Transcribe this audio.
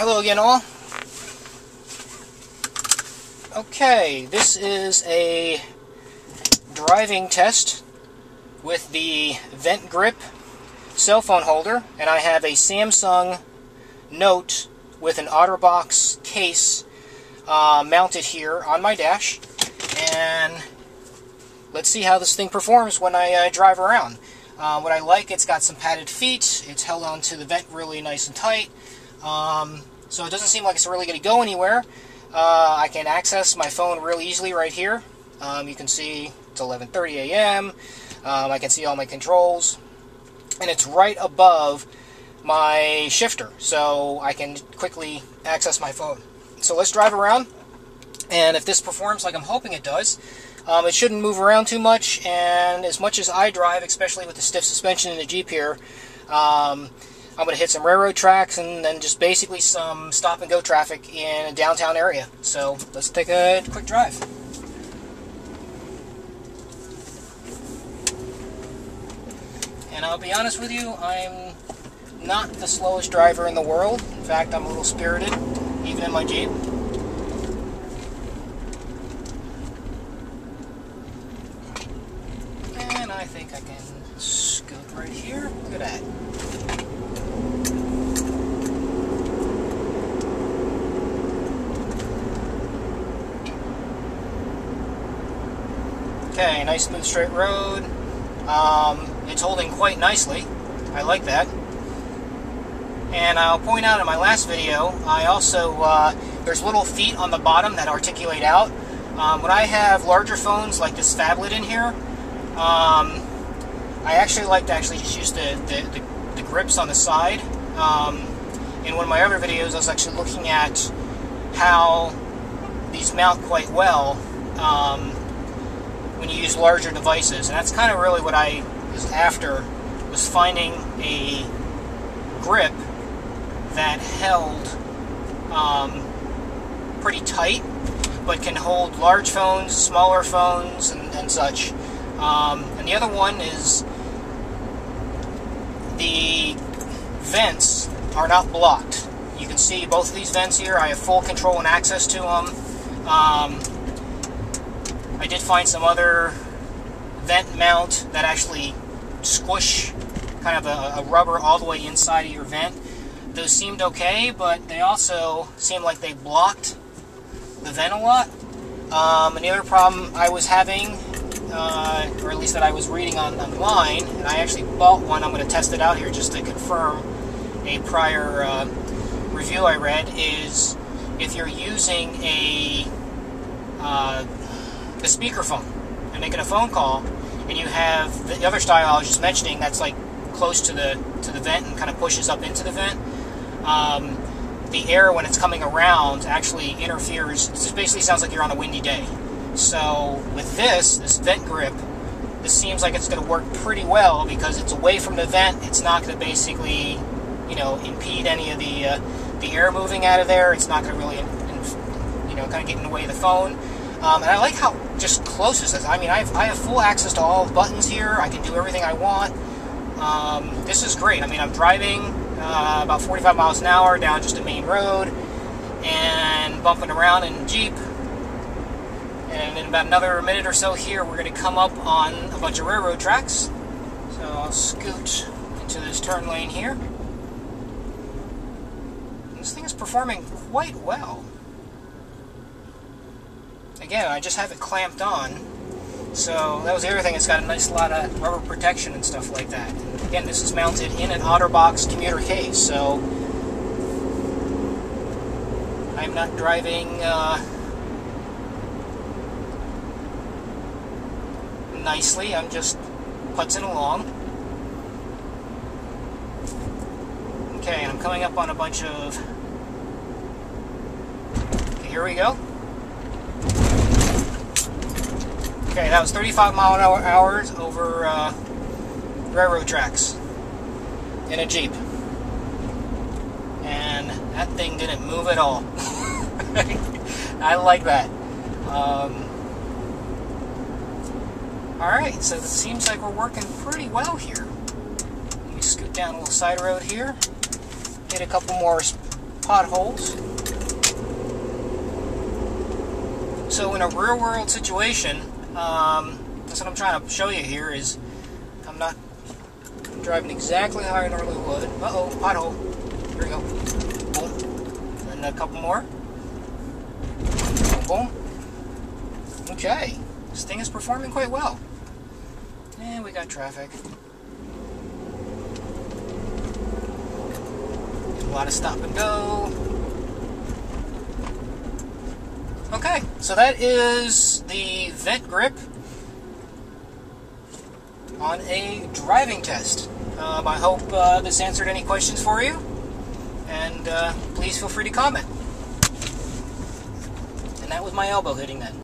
Hello again, all. Okay, this is a driving test with the VentGrip cell phone holder, and I have a Samsung Note with an Otterbox case mounted here on my dash, and let's see how this thing performs when I drive around. What I like, it's got some padded feet, it's held onto the vent really nice and tight, so it doesn't seem like it's really going to go anywhere. I can access my phone real easily right here. You can see it's 11:30 a.m. I can see all my controls, and it's right above my shifter, so I can quickly access my phone. So let's drive around, and if this performs like I'm hoping it does, it shouldn't move around too much, and as much as I drive, especially with the stiff suspension in the Jeep here, I'm going to hit some railroad tracks and then just basically some stop-and-go traffic in a downtown area. So let's take a quick drive. And I'll be honest with you, I'm not the slowest driver in the world. In fact, I'm a little spirited, even in my Jeep. And I think I can scoot right here. Look at that. Okay, nice smooth straight road. It's holding quite nicely. I like that. And I'll point out in my last video, I also, there's little feet on the bottom that articulate out. When I have larger phones like this phablet in here, I actually like to just use the grips on the side. In one of my other videos, I was actually looking at how these mount quite well when you use larger devices, and that's kind of really what I was after, was finding a grip that held pretty tight, but can hold large phones, smaller phones, and such. And the other one is the vents are not blocked. You can see both of these vents here. I have full control and access to them. I did find some other vent mount that actually squish kind of a rubber all the way inside of your vent. Those seemed okay, but they also seemed like they blocked the vent a lot. And the other problem I was having, or at least that I was reading online, and I actually bought one, I'm going to test it out here just to confirm a prior review I read, is if you're using a speakerphone and making a phone call, and you have the other style I was just mentioning that's like close to the vent and kind of pushes up into the vent, the air when it's coming around actually interferes. It just basically sounds like you're on a windy day. So with this VentGrip, this seems like it's going to work pretty well because it's away from the vent. It's not going to basically, you know, impede any of the air moving out of there. It's not going to really, you know, kind of get in the way of the phone. And I like how just close this is. I mean, I have full access to all the buttons here. I can do everything I want. This is great. I mean, I'm driving about 45 miles an hour down just a main road and bumping around in a Jeep. And in about another minute or so here, we're going to come up on a bunch of railroad tracks. So I'll scoot into this turn lane here. And this thing is performing quite well. Again, I just have it clamped on, so that was the other thing. It's got a nice lot of rubber protection and stuff like that. And again, this is mounted in an Otterbox commuter case, so I'm not driving nicely. I'm just putzing along. Okay, and I'm coming up on a bunch of... Okay, here we go. Okay, that was 35 mile an hour over railroad tracks in a Jeep. And that thing didn't move at all. I like that. Alright, so it seems like we're working pretty well here. Let me scoot down a little side road here. Hit a couple more potholes. So in a real-world situation, that's what I'm trying to show you here, is I'm not driving exactly how I normally would. Uh-oh, pothole. Here we go. Boom. And a couple more. Boom, boom. Okay. This thing is performing quite well. And we got traffic. A lot of stop and go. Okay, so that is the VentGrip on a driving test. I hope this answered any questions for you, and please feel free to comment. And that was my elbow hitting that.